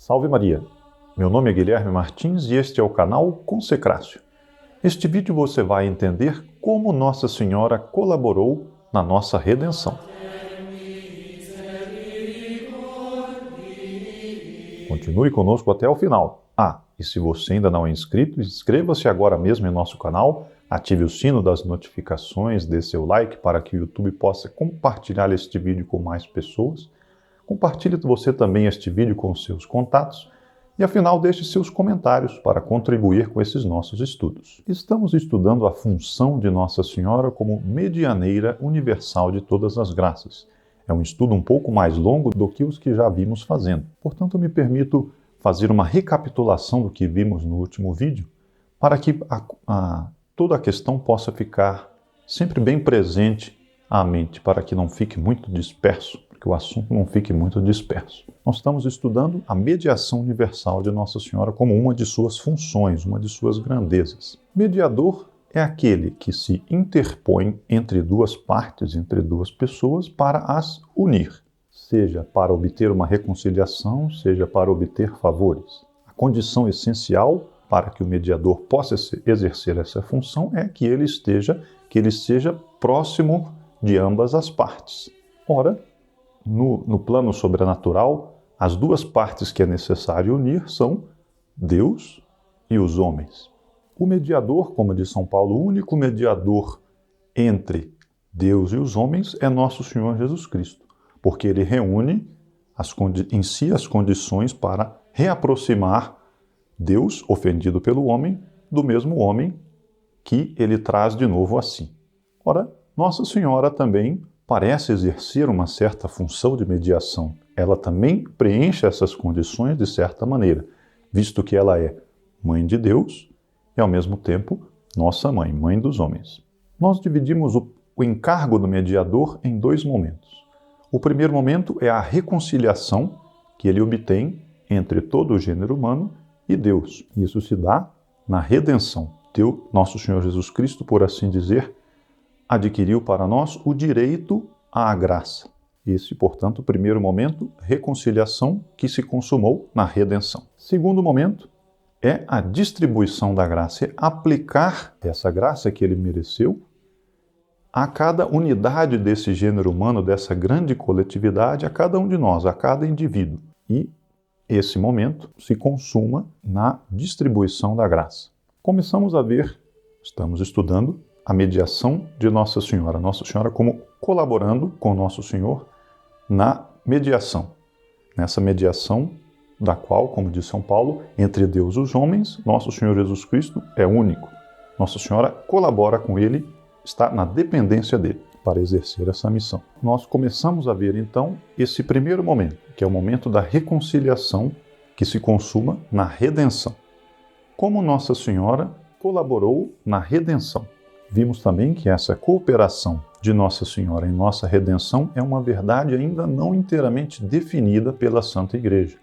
Salve Maria! Meu nome é Guilherme Martins e este é o canal Consecrácio. Neste vídeo você vai entender como Nossa Senhora colaborou na nossa redenção. Continue conosco até o final. E se você ainda não é inscrito, inscreva-se agora mesmo em nosso canal, ative o sino das notificações, dê seu like para que o YouTube possa compartilhar este vídeo com mais pessoas. Compartilhe você também este vídeo com seus contatos e, afinal, deixe seus comentários para contribuir com esses nossos estudos. Estamos estudando a função de Nossa Senhora como medianeira universal de todas as graças. É um estudo um pouco mais longo do que os que já vimos fazendo. Portanto, me permito fazer uma recapitulação do que vimos no último vídeo para que toda a questão possa ficar sempre bem presente à mente, para que não fique muito disperso. Que o assunto não fique muito disperso. Nós estamos estudando a mediação universal de Nossa Senhora como uma de suas funções, uma de suas grandezas. Mediador é aquele que se interpõe entre duas partes, entre duas pessoas, para as unir, seja para obter uma reconciliação, seja para obter favores. A condição essencial para que o mediador possa exercer essa função é que ele esteja próximo de ambas as partes. Ora, no plano sobrenatural, as duas partes que é necessário unir são Deus e os homens. O mediador, como diz São Paulo, o único mediador entre Deus e os homens é Nosso Senhor Jesus Cristo, porque ele reúne em si as condições para reaproximar Deus, ofendido pelo homem, do mesmo homem que ele traz de novo a si. Ora, Nossa Senhora também parece exercer uma certa função de mediação. Ela também preenche essas condições de certa maneira, visto que ela é mãe de Deus e, ao mesmo tempo, nossa mãe, mãe dos homens. Nós dividimos o encargo do mediador em dois momentos. O primeiro momento é a reconciliação que ele obtém entre todo o gênero humano e Deus. Isso se dá na redenção. Nosso Senhor Jesus Cristo, por assim dizer, adquiriu para nós o direito à graça. Esse, portanto, o primeiro momento, reconciliação que se consumou na redenção. Segundo momento é a distribuição da graça, é aplicar essa graça que ele mereceu a cada unidade desse gênero humano, dessa grande coletividade, a cada um de nós, a cada indivíduo. E esse momento se consuma na distribuição da graça. Começamos a ver, estamos estudando a mediação de Nossa Senhora. Nossa Senhora como colaborando com Nosso Senhor na mediação. Nessa mediação da qual, como diz São Paulo, entre Deus e os homens, Nosso Senhor Jesus Cristo é único. Nossa Senhora colabora com ele, está na dependência dele para exercer essa missão. Nós começamos a ver então esse primeiro momento, que é o momento da reconciliação que se consuma na redenção. Como Nossa Senhora colaborou na redenção. Vimos também que essa cooperação de Nossa Senhora em nossa redenção é uma verdade ainda não inteiramente definida pela Santa Igreja.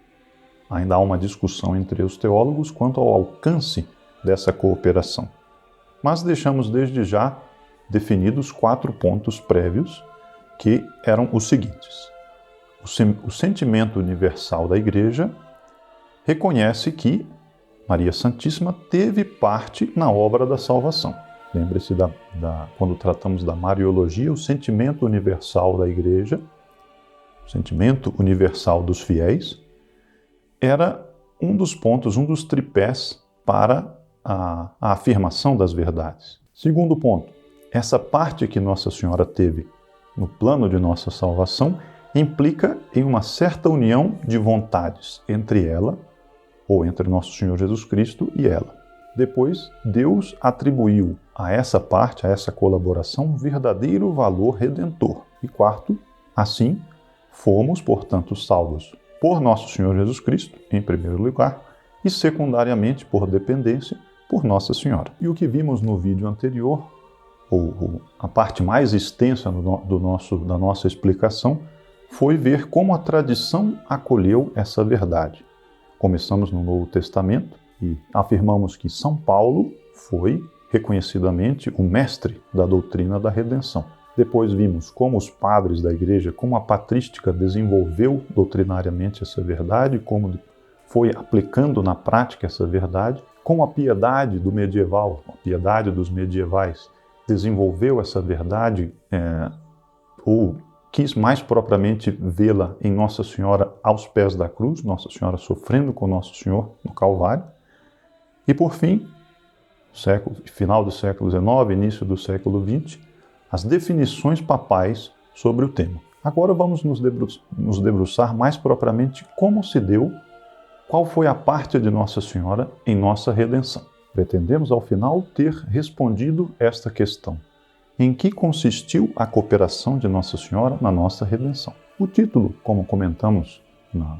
Ainda há uma discussão entre os teólogos quanto ao alcance dessa cooperação. Mas deixamos desde já definidos 4 pontos prévios que eram os seguintes. O sentimento universal da Igreja reconhece que Maria Santíssima teve parte na obra da salvação. Lembre-se quando tratamos da Mariologia, o sentimento universal da Igreja, o sentimento universal dos fiéis, era um dos pontos, um dos tripés para a afirmação das verdades. Segundo ponto, essa parte que Nossa Senhora teve no plano de nossa salvação implica em uma certa união de vontades entre ela, ou entre Nosso Senhor Jesus Cristo e ela. Depois, Deus atribuiu a essa parte, a essa colaboração, um verdadeiro valor redentor. E quarto, assim, fomos, portanto, salvos por Nosso Senhor Jesus Cristo, em primeiro lugar, e secundariamente, por dependência, por Nossa Senhora. E o que vimos no vídeo anterior, ou a parte mais extensa da nossa explicação, foi ver como a tradição acolheu essa verdade. Começamos no Novo Testamento e afirmamos que São Paulo foi reconhecidamente o mestre da doutrina da redenção. Depois vimos como os padres da Igreja, como a patrística desenvolveu doutrinariamente essa verdade, como foi aplicando na prática essa verdade, com a piedade do medieval, a piedade dos medievais, desenvolveu essa verdade ou quis mais propriamente vê-la em Nossa Senhora aos pés da cruz, Nossa Senhora sofrendo com Nosso Senhor no Calvário. E por fim, final do século XIX, início do século XX, as definições papais sobre o tema. Agora vamos nos debruçar mais propriamente como se deu, qual foi a parte de Nossa Senhora em nossa redenção. Pretendemos, ao final, ter respondido esta questão. Em que consistiu a cooperação de Nossa Senhora na nossa redenção? O título, como comentamos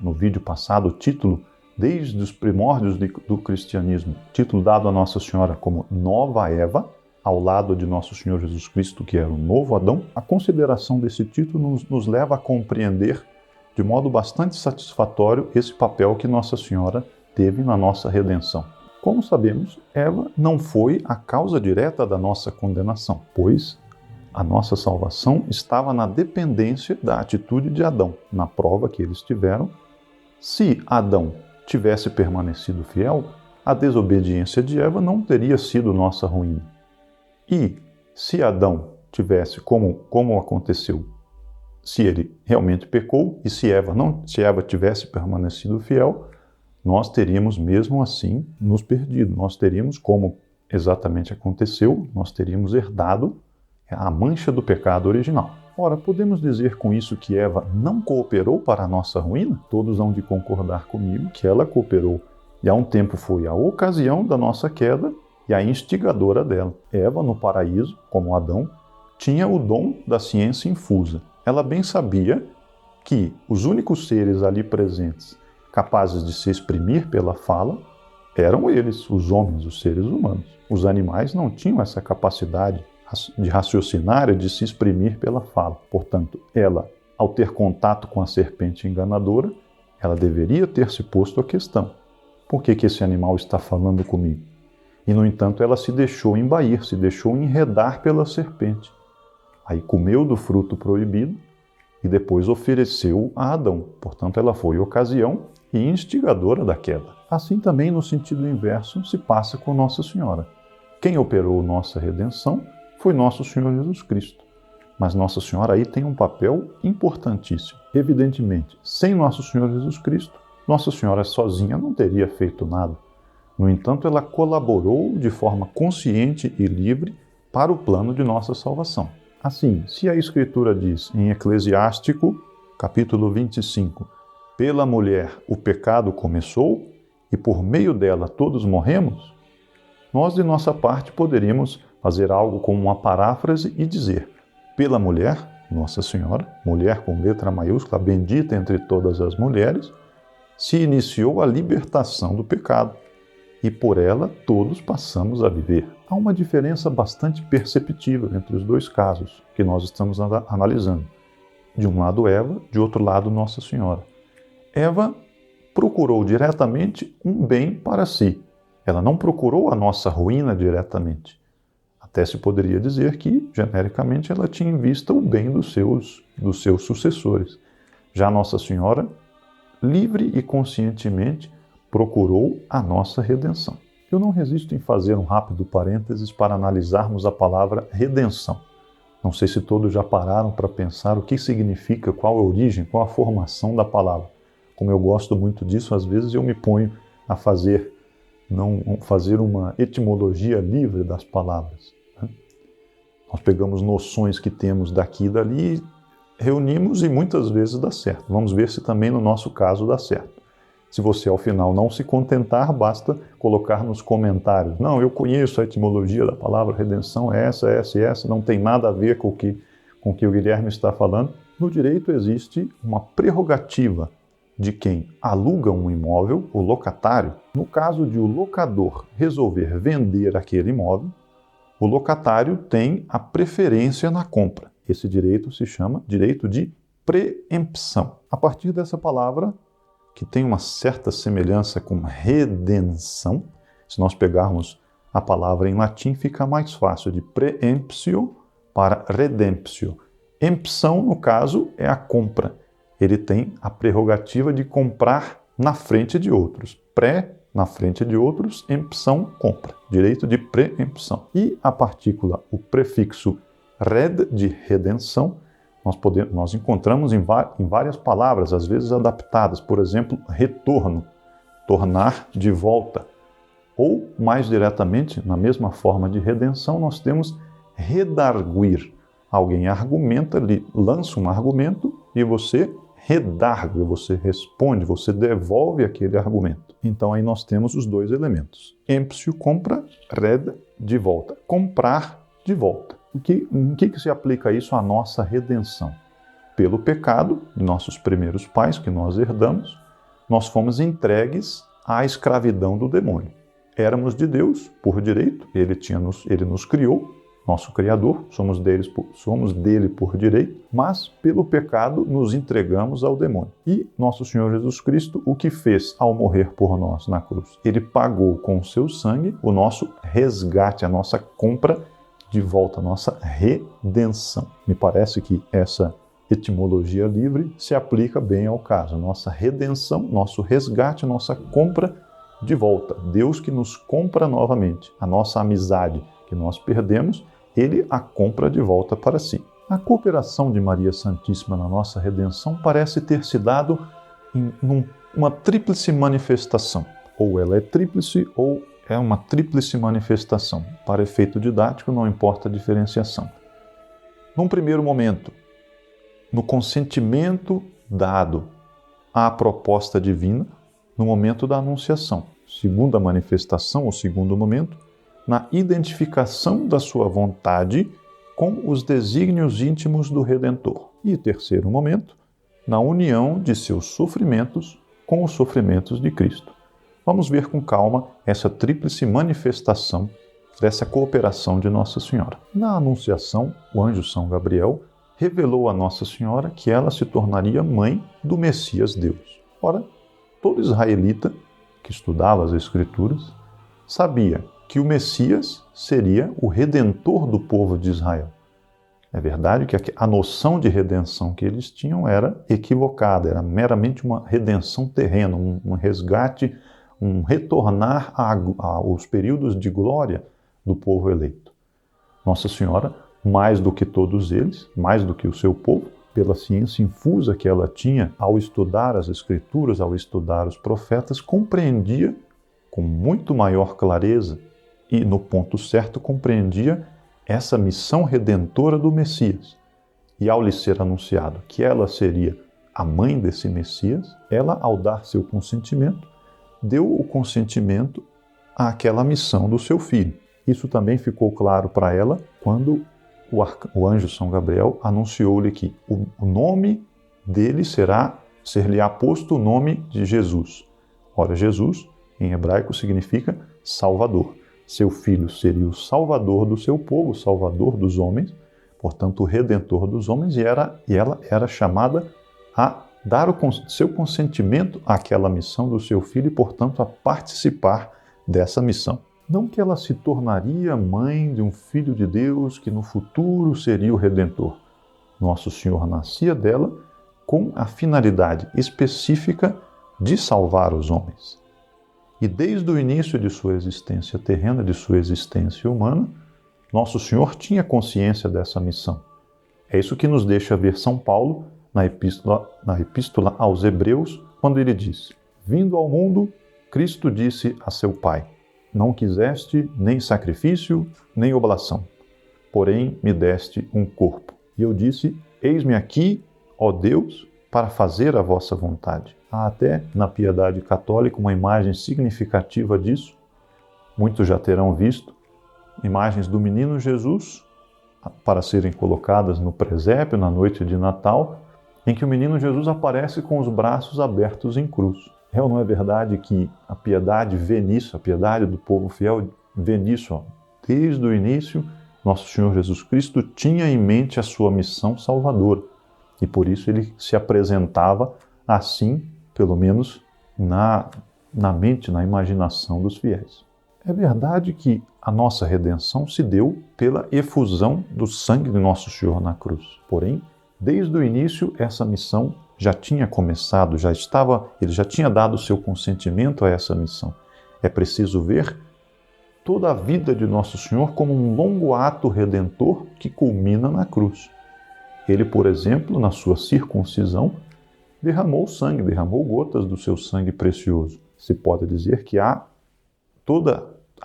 no vídeo passado, o título desde os primórdios do cristianismo, título dado a Nossa Senhora como Nova Eva, ao lado de Nosso Senhor Jesus Cristo, que era o novo Adão, a consideração desse título nos leva a compreender de modo bastante satisfatório esse papel que Nossa Senhora teve na nossa redenção. Como sabemos, Eva não foi a causa direta da nossa condenação, pois a nossa salvação estava na dependência da atitude de Adão, na prova que eles tiveram. Se Adão tivesse permanecido fiel, a desobediência de Eva não teria sido nossa ruína. E se Adão tivesse, como aconteceu, se ele realmente pecou, e se Eva tivesse permanecido fiel, nós teríamos mesmo assim nos perdido. Nós teríamos, como exatamente aconteceu, nós teríamos herdado a mancha do pecado original. Ora, podemos dizer com isso que Eva não cooperou para a nossa ruína? Todos hão de concordar comigo que ela cooperou. E há um tempo foi a ocasião da nossa queda e a instigadora dela. Eva, no paraíso, como Adão, tinha o dom da ciência infusa. Ela bem sabia que os únicos seres ali presentes capazes de se exprimir pela fala eram eles, os homens, os seres humanos. Os animais não tinham essa capacidade de raciocinar e de se exprimir pela fala. Portanto, ela, ao ter contato com a serpente enganadora, ela deveria ter se posto a questão: por que esse animal está falando comigo? E, no entanto, ela se deixou embair, se deixou enredar pela serpente. Aí comeu do fruto proibido e depois ofereceu a Adão. Portanto, ela foi ocasião e instigadora da queda. Assim também, no sentido inverso, se passa com Nossa Senhora. Quem operou nossa redenção foi Nosso Senhor Jesus Cristo. Mas Nossa Senhora aí tem um papel importantíssimo. Evidentemente, sem Nosso Senhor Jesus Cristo, Nossa Senhora sozinha não teria feito nada. No entanto, ela colaborou de forma consciente e livre para o plano de nossa salvação. Assim, se a Escritura diz em Eclesiástico, capítulo 25, pela mulher o pecado começou e por meio dela todos morremos, nós de nossa parte poderíamos fazer algo como uma paráfrase e dizer: pela mulher, Nossa Senhora, mulher com letra maiúscula, bendita entre todas as mulheres, se iniciou a libertação do pecado e por ela todos passamos a viver. Há uma diferença bastante perceptível entre os dois casos que nós estamos analisando. De um lado Eva, de outro lado Nossa Senhora. Eva procurou diretamente um bem para si. Ela não procurou a nossa ruína diretamente. Até se poderia dizer que, genericamente, ela tinha em vista o bem dos seus sucessores. Já Nossa Senhora, livre e conscientemente, procurou a nossa redenção. Eu não resisto em fazer um rápido parênteses para analisarmos a palavra redenção. Não sei se todos já pararam para pensar o que significa, qual a origem, qual a formação da palavra. Como eu gosto muito disso, às vezes eu me ponho a fazer uma etimologia livre das palavras. Nós pegamos noções que temos daqui e dali, reunimos e muitas vezes dá certo. Vamos ver se também no nosso caso dá certo. Se você ao final não se contentar, basta colocar nos comentários: não, eu conheço a etimologia da palavra redenção, é essa, não tem nada a ver com o que o Guilherme está falando. No direito existe uma prerrogativa de quem aluga um imóvel, o locatário. No caso de o locador resolver vender aquele imóvel, o locatário tem a preferência na compra. Esse direito se chama direito de preempção. A partir dessa palavra, que tem uma certa semelhança com redenção, se nós pegarmos a palavra em latim, fica mais fácil, de preemptio para redemptio. Empção, no caso, é a compra. Ele tem a prerrogativa de comprar na frente de outros. Pré, na frente de outros, empção, compra. Direito de preempção. E a partícula, o prefixo red, de redenção, nós encontramos em várias palavras, às vezes adaptadas. Por exemplo, retorno, tornar de volta. Ou, mais diretamente, na mesma forma de redenção, nós temos redarguir. Alguém argumenta, lança um argumento e você redargue, você responde, você devolve aquele argumento. Então aí nós temos os dois elementos. Empsio, compra, red, de volta. Comprar de volta. Em que se aplica isso à nossa redenção? Pelo pecado de nossos primeiros pais, que nós herdamos, nós fomos entregues à escravidão do demônio. Éramos de Deus por direito, ele nos criou, nosso Criador, somos dele por direito, mas pelo pecado nos entregamos ao demônio. E nosso Senhor Jesus Cristo, o que fez ao morrer por nós na cruz? Ele pagou com o seu sangue o nosso resgate, a nossa compra de volta, a nossa redenção. Me parece que essa etimologia livre se aplica bem ao caso. Nossa redenção, nosso resgate, nossa compra de volta. Deus que nos compra novamente. A nossa amizade que nós perdemos, Ele a compra de volta para si. A cooperação de Maria Santíssima na nossa redenção parece ter se dado em uma tríplice manifestação. Ou ela é tríplice ou é uma tríplice manifestação. Para efeito didático, não importa a diferenciação. Num primeiro momento, no consentimento dado à proposta divina, no momento da anunciação. Segunda manifestação, ou segundo momento, na identificação da sua vontade com os desígnios íntimos do Redentor. E terceiro momento, na união de seus sofrimentos com os sofrimentos de Cristo. Vamos ver com calma essa tríplice manifestação dessa cooperação de Nossa Senhora. Na Anunciação, o anjo São Gabriel revelou a Nossa Senhora que ela se tornaria mãe do Messias Deus. Ora, todo israelita que estudava as Escrituras sabia que o Messias seria o Redentor do povo de Israel. É verdade que a noção de redenção que eles tinham era equivocada, era meramente uma redenção terrena, um resgate, um retornar aos períodos de glória do povo eleito. Nossa Senhora, mais do que todos eles, mais do que o seu povo, pela ciência infusa que ela tinha ao estudar as Escrituras, ao estudar os profetas, compreendia com muito maior clareza e, no ponto certo, compreendia essa missão redentora do Messias. E ao lhe ser anunciado que ela seria a mãe desse Messias, ela, ao dar seu consentimento, deu o consentimento àquela missão do seu filho. Isso também ficou claro para ela quando o anjo São Gabriel anunciou-lhe que o nome dele ser-lhe-á posto o nome de Jesus. Ora, Jesus, em hebraico, significa Salvador. Seu filho seria o Salvador do seu povo, o Salvador dos homens, portanto, o Redentor dos homens, e ela era chamada a dar o seu consentimento àquela missão do seu filho e, portanto, a participar dessa missão. Não que ela se tornaria mãe de um filho de Deus que no futuro seria o Redentor. Nosso Senhor nascia dela com a finalidade específica de salvar os homens. E desde o início de sua existência terrena, de sua existência humana, Nosso Senhor tinha consciência dessa missão. É isso que nos deixa ver São Paulo na Epístola aos Hebreus, quando ele diz: vindo ao mundo, Cristo disse a seu Pai: não quiseste nem sacrifício, nem oblação, porém me deste um corpo. E eu disse: eis-me aqui, ó Deus, para fazer a vossa vontade. Há até na piedade católica uma imagem significativa disso. Muitos já terão visto imagens do menino Jesus para serem colocadas no presépio na noite de Natal, em que o menino Jesus aparece com os braços abertos em cruz. É ou não é verdade que a piedade vê nisso, a piedade do povo fiel vê nisso? Desde o início, nosso Senhor Jesus Cristo tinha em mente a sua missão salvadora e por isso ele se apresentava assim, pelo menos na mente, na imaginação dos fiéis. É verdade que a nossa redenção se deu pela efusão do sangue de nosso Senhor na cruz. Porém, desde o início, essa missão já tinha começado, ele já tinha dado o seu consentimento a essa missão. É preciso ver toda a vida de Nosso Senhor como um longo ato redentor que culmina na cruz. Ele, por exemplo, na sua circuncisão, derramou sangue, derramou gotas do seu sangue precioso. Se pode dizer que há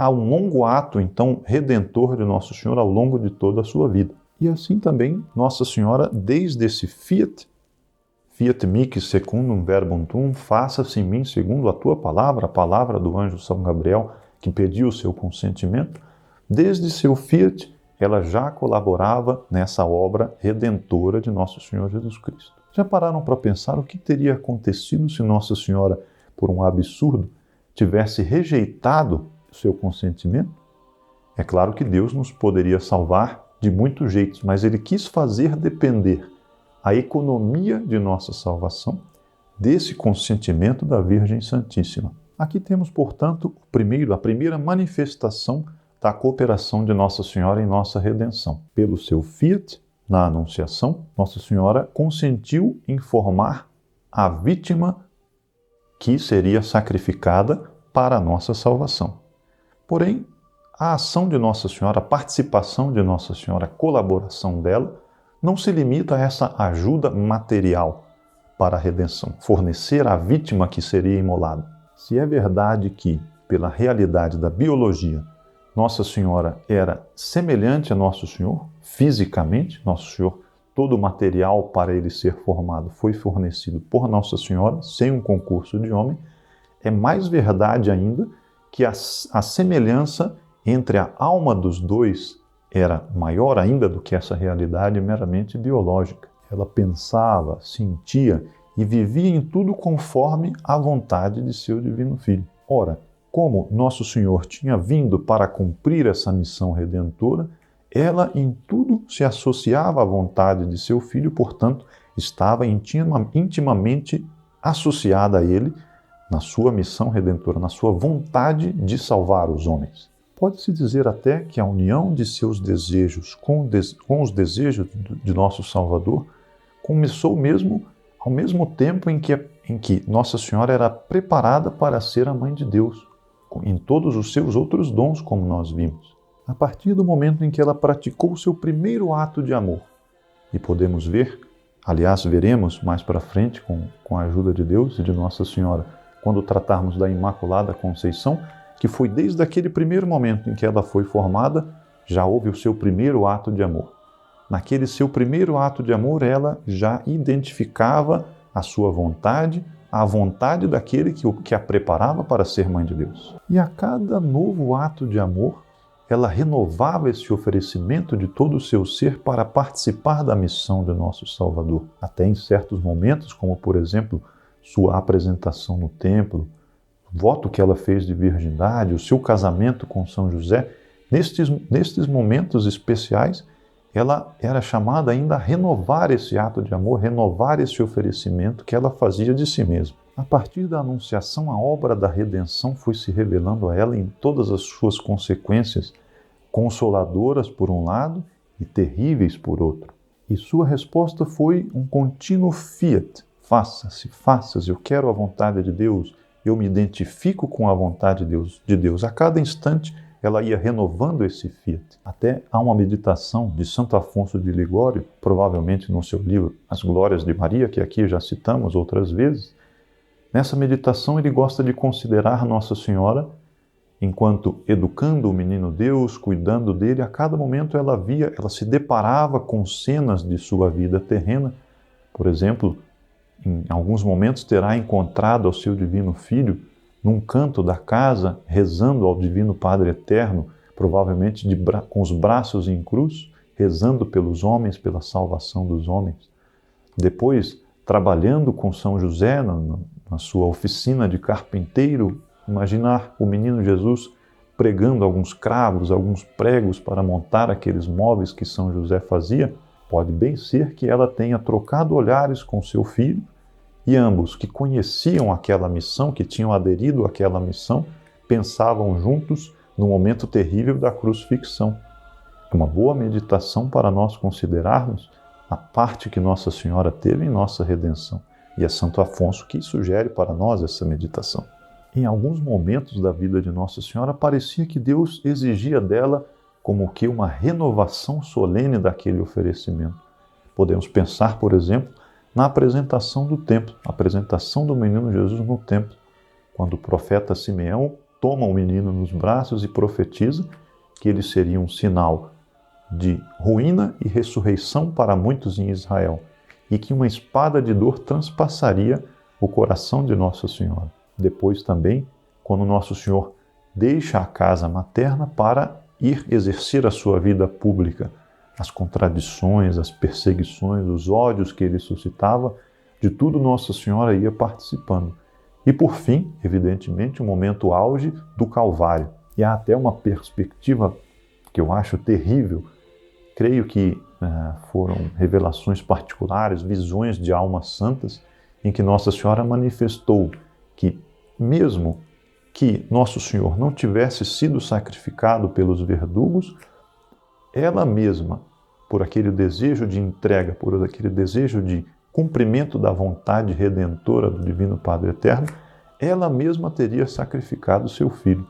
um longo ato, então, redentor de Nosso Senhor ao longo de toda a sua vida. E assim também Nossa Senhora, desde esse fiat mihi secundum verbum tuum, faça-se em mim segundo a tua palavra, a palavra do anjo São Gabriel, que pediu o seu consentimento, desde seu fiat, ela já colaborava nessa obra redentora de Nosso Senhor Jesus Cristo. Já pararam para pensar o que teria acontecido se Nossa Senhora, por um absurdo, tivesse rejeitado o seu consentimento? É claro que Deus nos poderia salvar de muitos jeitos, mas Ele quis fazer depender a economia de nossa salvação desse consentimento da Virgem Santíssima. Aqui temos, portanto, a primeira manifestação da cooperação de Nossa Senhora em nossa redenção. Pelo seu fiat, na Anunciação, Nossa Senhora consentiu em formar a vítima que seria sacrificada para a nossa salvação. Porém, a ação de Nossa Senhora, a participação de Nossa Senhora, a colaboração dela, não se limita a essa ajuda material para a redenção, fornecer a vítima que seria imolada. Se é verdade que, pela realidade da biologia, Nossa Senhora era semelhante a Nosso Senhor, fisicamente, Nosso Senhor, todo o material para ele ser formado foi fornecido por Nossa Senhora, sem um concurso de homem, é mais verdade ainda que a semelhança entre a alma dos dois era maior ainda do que essa realidade meramente biológica. Ela pensava, sentia e vivia em tudo conforme a vontade de seu divino Filho. Ora, como Nosso Senhor tinha vindo para cumprir essa missão redentora, ela em tudo se associava à vontade de seu Filho, portanto, estava intimamente associada a ele na sua missão redentora, na sua vontade de salvar os homens. Pode-se dizer até que a união de seus desejos com os desejos de nosso Salvador começou ao mesmo tempo em que Nossa Senhora era preparada para ser a Mãe de Deus, em todos os seus outros dons, como nós vimos. A partir do momento em que ela praticou o seu primeiro ato de amor. E podemos ver, aliás, veremos mais para frente, com a ajuda de Deus e de Nossa Senhora, quando tratarmos da Imaculada Conceição, que foi desde aquele primeiro momento em que ela foi formada, já houve o seu primeiro ato de amor. Naquele seu primeiro ato de amor, ela já identificava a sua vontade, a vontade daquele que a preparava para ser Mãe de Deus. E a cada novo ato de amor, ela renovava esse oferecimento de todo o seu ser para participar da missão de nosso Salvador. Até em certos momentos, como por exemplo, sua apresentação no templo, o voto que ela fez de virgindade, o seu casamento com São José, nestes momentos especiais, ela era chamada ainda a renovar esse ato de amor, renovar esse oferecimento que ela fazia de si mesma. A partir da Anunciação, a obra da redenção foi se revelando a ela em todas as suas consequências, consoladoras por um lado e terríveis por outro. E sua resposta foi um contínuo fiat. Faça-se, eu quero a vontade de Deus, eu me identifico com a vontade de Deus. A cada instante ela ia renovando esse fiat. Até há uma meditação de Santo Afonso de Ligório, provavelmente no seu livro As Glórias de Maria, que aqui já citamos outras vezes. Nessa meditação ele gosta de considerar Nossa Senhora enquanto educando o menino Deus, cuidando dele. A cada momento ela se deparava com cenas de sua vida terrena. Por exemplo, em alguns momentos terá encontrado ao seu divino Filho num canto da casa, rezando ao divino Padre Eterno, provavelmente com os braços em cruz, rezando pelos homens, pela salvação dos homens. Depois, trabalhando com São José na sua oficina de carpinteiro, imaginar o menino Jesus pregando alguns cravos, alguns pregos para montar aqueles móveis que São José fazia. Pode bem ser que ela tenha trocado olhares com seu filho, e ambos, que conheciam aquela missão, que tinham aderido àquela missão, pensavam juntos no momento terrível da crucifixão. É uma boa meditação para nós considerarmos a parte que Nossa Senhora teve em nossa redenção. E é Santo Afonso que sugere para nós essa meditação. Em alguns momentos da vida de Nossa Senhora, parecia que Deus exigia dela como que uma renovação solene daquele oferecimento. Podemos pensar, por exemplo, na apresentação do templo, a apresentação do menino Jesus no templo, quando o profeta Simeão toma o menino nos braços e profetiza que ele seria um sinal de ruína e ressurreição para muitos em Israel, e que uma espada de dor transpassaria o coração de Nossa Senhora. Depois também, quando Nosso Senhor deixa a casa materna para ir exercer a sua vida pública, as contradições, as perseguições, os ódios que ele suscitava, de tudo Nossa Senhora ia participando. E por fim, evidentemente, o momento auge do Calvário. E há até uma perspectiva que eu acho terrível. Creio que foram revelações particulares, visões de almas santas, em que Nossa Senhora manifestou que, mesmo que Nosso Senhor não tivesse sido sacrificado pelos verdugos, ela mesma, por aquele desejo de entrega, por aquele desejo de cumprimento da vontade redentora do Divino Padre Eterno, ela mesma teria sacrificado seu filho.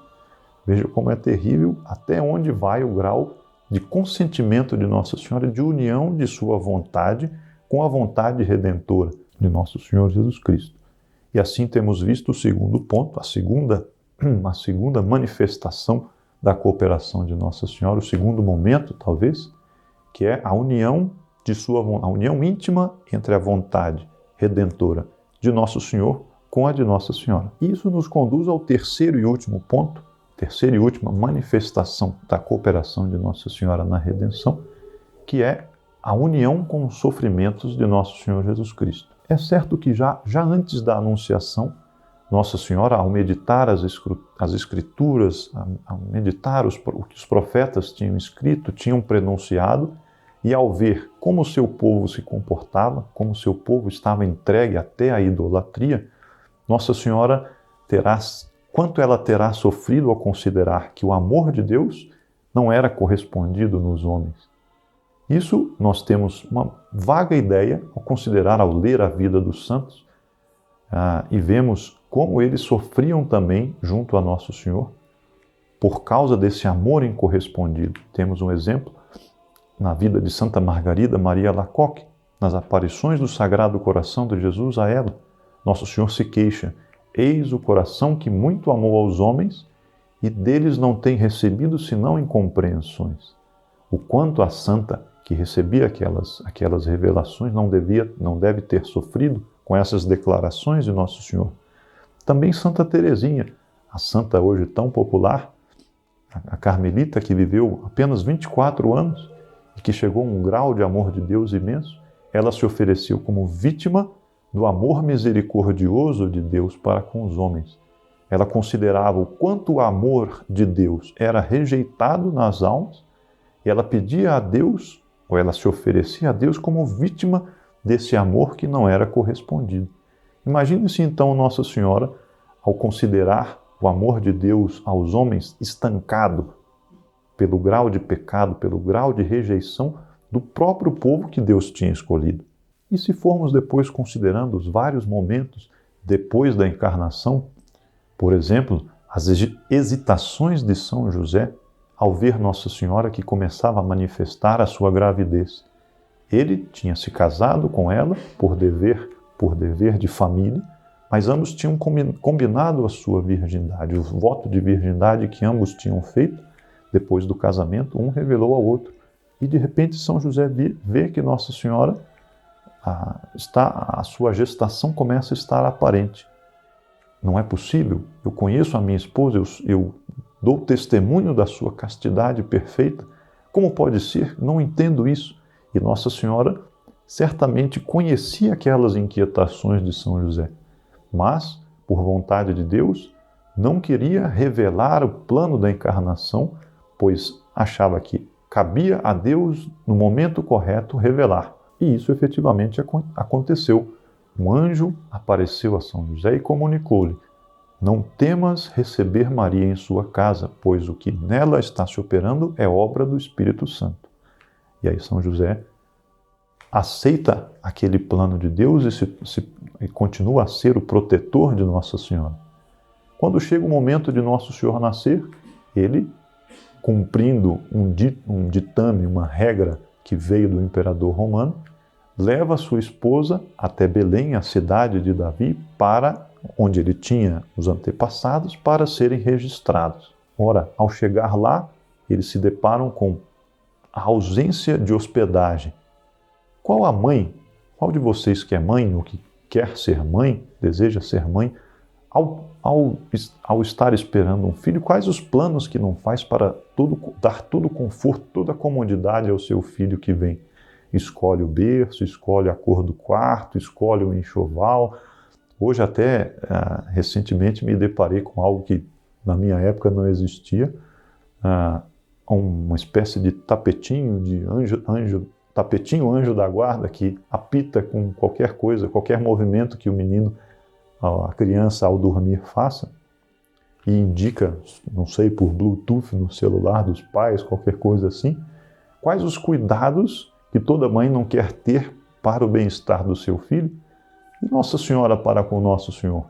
Veja como é terrível até onde vai o grau de consentimento de Nossa Senhora, de união de sua vontade com a vontade redentora de Nosso Senhor Jesus Cristo. E assim temos visto o segundo ponto, a segunda manifestação da cooperação de Nossa Senhora, o segundo momento, talvez, que é a união a união íntima entre a vontade redentora de Nosso Senhor com a de Nossa Senhora. E isso nos conduz ao terceiro e último ponto, terceira e última manifestação da cooperação de Nossa Senhora na redenção, que é a união com os sofrimentos de Nosso Senhor Jesus Cristo. É certo que já antes da Anunciação, Nossa Senhora, ao meditar as Escrituras, ao meditar o que os profetas tinham escrito, tinham prenunciado, e ao ver como o seu povo se comportava, como o seu povo estava entregue até à idolatria, Nossa Senhora quanto ela terá sofrido ao considerar que o amor de Deus não era correspondido nos homens. Isso nós temos uma vaga ideia ao ler a vida dos santos, e vemos como eles sofriam também junto a Nosso Senhor por causa desse amor incorrespondido. Temos um exemplo na vida de Santa Margarida Maria Alacoque, nas aparições do Sagrado Coração de Jesus a ela. Nosso Senhor se queixa: eis o coração que muito amou aos homens e deles não tem recebido senão incompreensões. O quanto a santa que recebia aquelas revelações não deve ter sofrido com essas declarações de Nosso Senhor. Também Santa Teresinha, a santa hoje tão popular, a carmelita que viveu apenas 24 anos e que chegou a um grau de amor de Deus imenso, ela se ofereceu como vítima do amor misericordioso de Deus para com os homens. Ela considerava o quanto o amor de Deus era rejeitado nas almas e ela pedia a Deus, ou ela se oferecia a Deus como vítima desse amor que não era correspondido. Imagine-se então Nossa Senhora, ao considerar o amor de Deus aos homens estancado pelo grau de pecado, pelo grau de rejeição do próprio povo que Deus tinha escolhido. E se formos depois considerando os vários momentos depois da encarnação, por exemplo, as hesitações de São José ao ver Nossa Senhora que começava a manifestar a sua gravidez. Ele tinha se casado com ela por dever de família, mas ambos tinham combinado a sua virgindade, o voto de virgindade que ambos tinham feito depois do casamento, um revelou ao outro. E de repente São José vê que Nossa Senhora, a sua gestação começa a estar aparente. Não é possível, eu conheço a minha esposa, eu dou testemunho da sua castidade perfeita. Como pode ser? Não entendo isso. E Nossa Senhora certamente conhecia aquelas inquietações de São José, mas, por vontade de Deus, não queria revelar o plano da encarnação, pois achava que cabia a Deus, no momento correto, revelar. E isso efetivamente aconteceu. Um anjo apareceu a São José e comunicou-lhe: não temas receber Maria em sua casa, pois o que nela está se operando é obra do Espírito Santo. E aí São José aceita aquele plano de Deus e continua a ser o protetor de Nossa Senhora. Quando chega o momento de Nosso Senhor nascer, ele, cumprindo um ditame, uma regra que veio do imperador romano, leva sua esposa até Belém, a cidade de Davi, para onde ele tinha os antepassados, para serem registrados. Ora, ao chegar lá, eles se deparam com a ausência de hospedagem. Qual a mãe? Qual de vocês que é mãe ou que quer ser mãe, deseja ser mãe, ao estar esperando um filho, quais os planos que não faz para dar todo o conforto, toda a comodidade ao seu filho que vem? Escolhe o berço, escolhe a cor do quarto, escolhe o enxoval. Hoje até, recentemente, me deparei com algo que na minha época não existia, uma espécie de tapetinho de anjo da guarda que apita com qualquer coisa, qualquer movimento que o menino, a criança ao dormir faça, e indica, não sei, por Bluetooth no celular dos pais, qualquer coisa assim. Quais os cuidados que toda mãe não quer ter para o bem-estar do seu filho? E Nossa Senhora para com Nosso Senhor.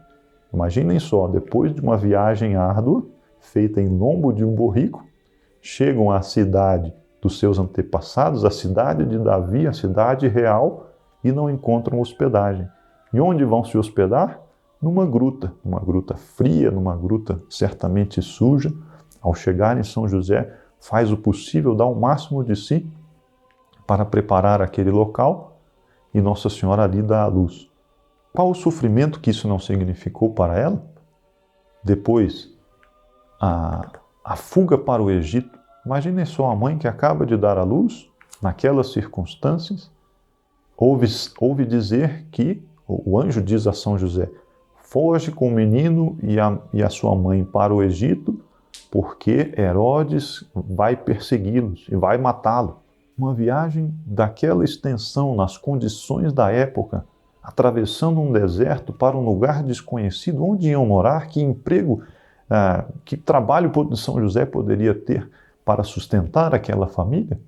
Imaginem só, depois de uma viagem árdua, feita em lombo de um burrico, chegam à cidade dos seus antepassados, a cidade de Davi, a cidade real, e não encontram hospedagem. E onde vão se hospedar? Numa gruta fria, numa gruta certamente suja. Ao chegar em São José, faz o possível, dá o máximo de si para preparar aquele local, e Nossa Senhora ali dá a luz. Qual o sofrimento que isso não significou para ela? Depois, a fuga para o Egito. Imaginem só a mãe que acaba de dar à luz, naquelas circunstâncias, ouve dizer que, o anjo diz a São José, foge com o menino e a sua mãe para o Egito, porque Herodes vai persegui-los e vai matá-lo. Uma viagem daquela extensão, nas condições da época, atravessando um deserto para um lugar desconhecido, onde iam morar, que emprego, que trabalho São José poderia ter para sustentar aquela família?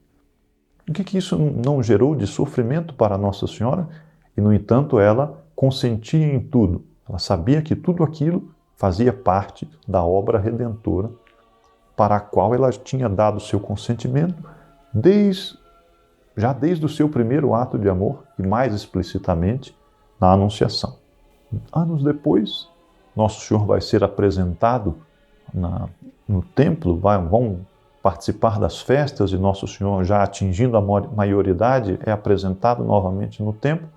O que isso não gerou de sofrimento para Nossa Senhora? E, no entanto, ela consentia em tudo. Ela sabia que tudo aquilo fazia parte da obra redentora para a qual ela tinha dado seu consentimento já desde o seu primeiro ato de amor e, mais explicitamente, na Anunciação. Anos depois, Nosso Senhor vai ser apresentado no templo, vão participar das festas e Nosso Senhor, já atingindo a maioridade, é apresentado novamente no templo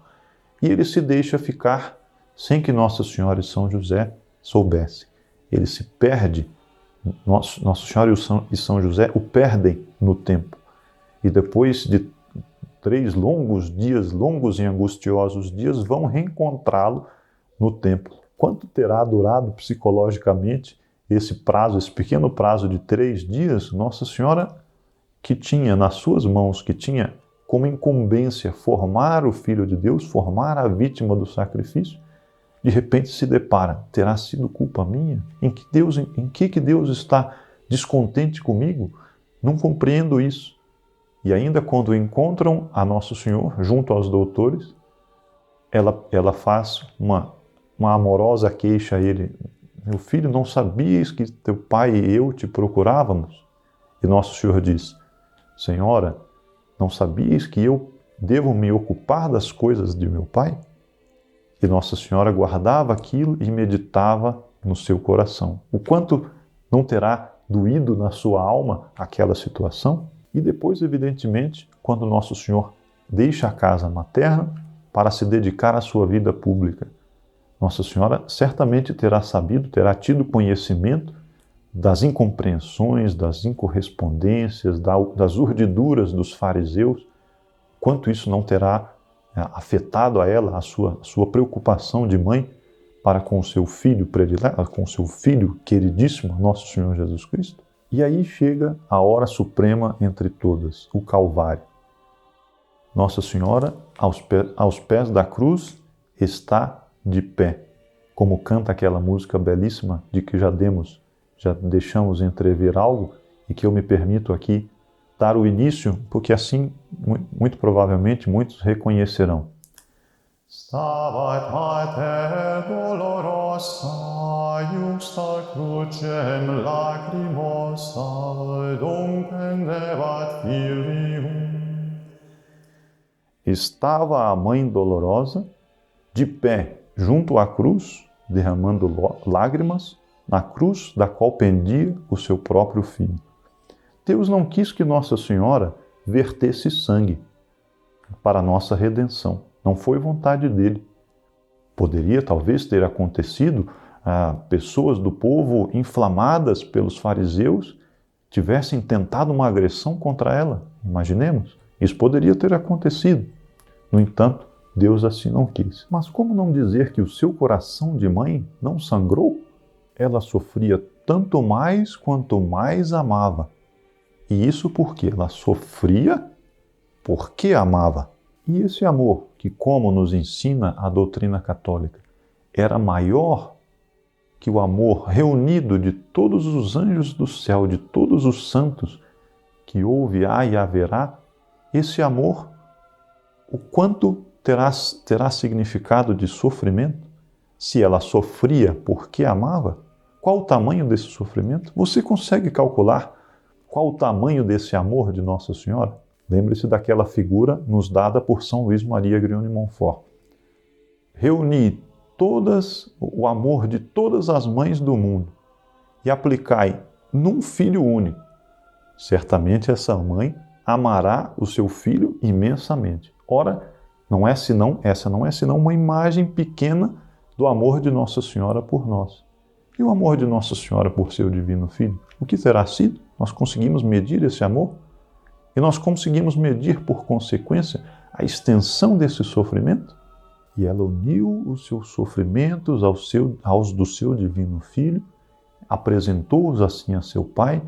e ele se deixa ficar sem que Nossa Senhora e São José soubessem. Ele se perde, Nossa Senhora e São José o perdem no templo. E depois de 3 longos e angustiosos dias, vão reencontrá-lo no templo. Quanto terá durado psicologicamente esse pequeno prazo de 3 dias? Nossa Senhora, que tinha nas suas mãos, que tinha como incumbência formar o Filho de Deus, formar a vítima do sacrifício, de repente se depara, terá sido culpa minha? Em que Deus está descontente comigo? Não compreendo isso. E ainda quando encontram a Nosso Senhor, junto aos doutores, ela faz uma amorosa queixa a ele. Meu filho, não sabias que teu pai e eu te procurávamos? E Nosso Senhor diz, Senhora, não sabias que eu devo me ocupar das coisas de meu pai? E Nossa Senhora guardava aquilo e meditava no seu coração. O quanto não terá doído na sua alma aquela situação? E depois, evidentemente, quando Nosso Senhor deixa a casa materna para se dedicar à sua vida pública, Nossa Senhora certamente terá tido conhecimento das incompreensões, das incorrespondências, das urdiduras dos fariseus, quanto isso não terá afetado a ela, a sua preocupação de mãe para com o seu filho predileto, com o seu filho queridíssimo, Nosso Senhor Jesus Cristo. E aí chega a hora suprema entre todas, o Calvário. Nossa Senhora, aos pés da cruz, está de pé, como canta aquela música belíssima de que já deixamos entrever algo e que eu me permito aqui dar o início, porque assim, muito provavelmente, muitos reconhecerão. Stabat Mater dolorosa, juxta crucem lacrimosa, dum pendebat filium. Estava a mãe dolorosa, de pé, junto à cruz, derramando lágrimas, na cruz da qual pendia o seu próprio filho. Deus não quis que Nossa Senhora vertesse sangue para a nossa redenção. Não foi vontade dele. Poderia talvez ter acontecido pessoas do povo inflamadas pelos fariseus tivessem tentado uma agressão contra ela. Imaginemos, isso poderia ter acontecido. No entanto, Deus assim não quis. Mas como não dizer que o seu coração de mãe não sangrou? Ela sofria tanto mais quanto mais amava. E isso porque ela sofria porque amava. E esse amor, que como nos ensina a doutrina católica, era maior que o amor reunido de todos os anjos do céu, de todos os santos que houve, há e haverá, esse amor, o quanto terá significado de sofrimento? Se ela sofria porque amava, qual o tamanho desse sofrimento? Você consegue calcular qual o tamanho desse amor de Nossa Senhora? Lembre-se daquela figura nos dada por São Luís Maria Grião de Montfort. Reuni o amor de todas as mães do mundo e aplicai num filho único. Certamente essa mãe amará o seu filho imensamente. Ora, essa não é senão uma imagem pequena do amor de Nossa Senhora por nós. E o amor de Nossa Senhora por seu divino Filho? O que terá sido? Nós conseguimos medir esse amor? E nós conseguimos medir, por consequência, a extensão desse sofrimento? E ela uniu os seus sofrimentos aos do seu divino Filho, apresentou-os assim a seu Pai,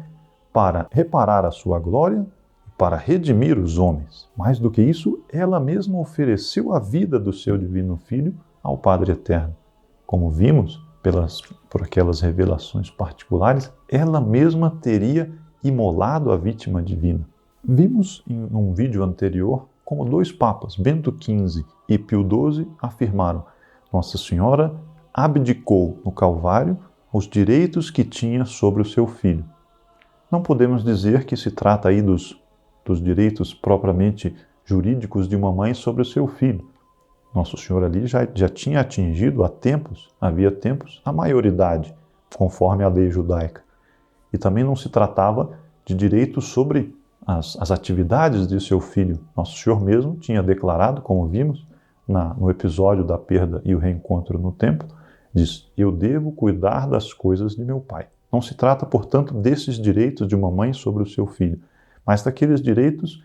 para reparar a sua glória e para redimir os homens. Mais do que isso, ela mesma ofereceu a vida do seu divino Filho ao Padre Eterno. Como vimos, por aquelas revelações particulares, ela mesma teria imolado a vítima divina. Vimos em um vídeo anterior como dois papas, Bento XV e Pio XII, afirmaram: Nossa Senhora abdicou no Calvário os direitos que tinha sobre o seu filho. Não podemos dizer que se trata aí dos direitos propriamente jurídicos de uma mãe sobre o seu filho. Nosso Senhor ali já tinha atingido havia tempos, a maioridade, conforme a lei judaica. E também não se tratava de direitos sobre as atividades de seu filho. Nosso Senhor mesmo tinha declarado, como vimos no episódio da perda e o reencontro no templo, diz: eu devo cuidar das coisas de meu pai. Não se trata, portanto, desses direitos de uma mãe sobre o seu filho, mas daqueles direitos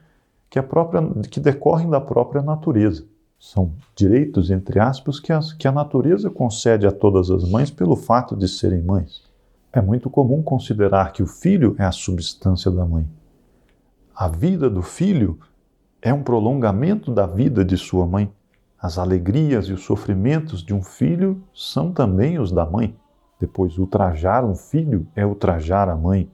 que decorrem da própria natureza. São direitos, entre aspas, que a natureza concede a todas as mães pelo fato de serem mães. É muito comum considerar que o filho é a substância da mãe. A vida do filho é um prolongamento da vida de sua mãe. As alegrias e os sofrimentos de um filho são também os da mãe. Depois, ultrajar um filho é ultrajar a mãe.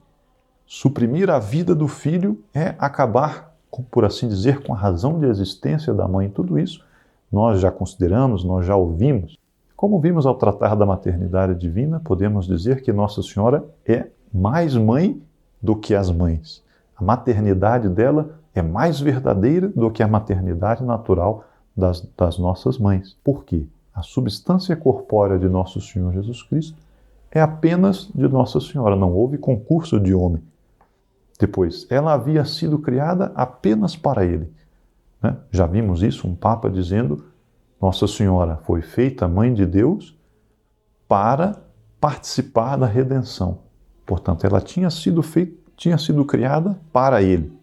Suprimir a vida do filho é acabar, por assim dizer, com a razão de existência da mãe. Tudo isso nós já consideramos, nós já ouvimos. Como vimos ao tratar da maternidade divina, podemos dizer que Nossa Senhora é mais mãe do que as mães. A maternidade dela é mais verdadeira do que a maternidade natural das nossas mães. Por quê? A substância corpórea de Nosso Senhor Jesus Cristo é apenas de Nossa Senhora, não houve concurso de homem. Depois, ela havia sido criada apenas para Ele. Já vimos isso, um Papa dizendo: Nossa Senhora foi feita Mãe de Deus para participar da redenção. Portanto, ela tinha sido criada para Ele.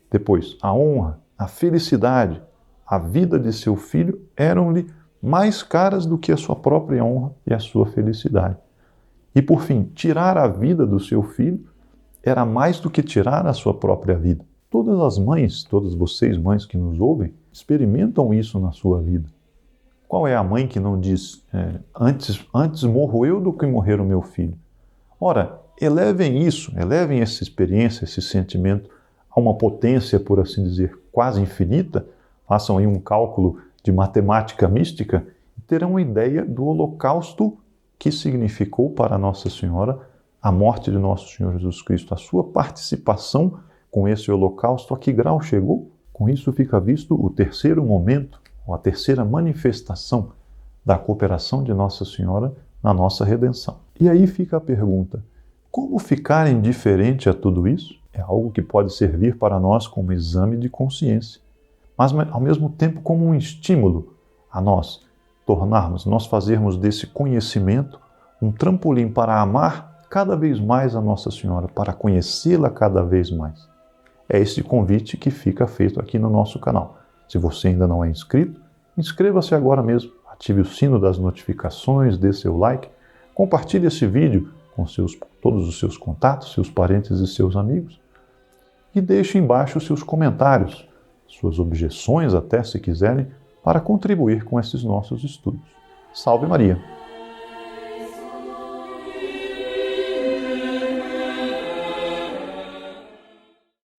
Depois, a honra, a felicidade, a vida de seu filho eram-lhe mais caras do que a sua própria honra e a sua felicidade. E por fim, tirar a vida do seu filho era mais do que tirar a sua própria vida. Todas as mães, todas vocês mães que nos ouvem, experimentam isso na sua vida. Qual é a mãe que não diz, antes morro eu do que morrer o meu filho? Ora, elevem essa experiência, esse sentimento a uma potência, por assim dizer, quase infinita, façam aí um cálculo de matemática mística e terão uma ideia do holocausto que significou para Nossa Senhora a morte de Nosso Senhor Jesus Cristo, a sua participação com esse holocausto, a que grau chegou? Com isso fica visto o terceiro momento, ou a terceira manifestação da cooperação de Nossa Senhora na nossa redenção. E aí fica a pergunta, como ficar indiferente a tudo isso? É algo que pode servir para nós como exame de consciência, mas ao mesmo tempo como um estímulo a nós fazermos desse conhecimento um trampolim para amar cada vez mais a Nossa Senhora, para conhecê-la cada vez mais. É esse convite que fica feito aqui no nosso canal. Se você ainda não é inscrito, inscreva-se agora mesmo, ative o sino das notificações, dê seu like, compartilhe esse vídeo com todos os seus contatos, seus parentes e seus amigos e deixe embaixo os seus comentários, suas objeções até se quiserem, para contribuir com esses nossos estudos. Salve Maria!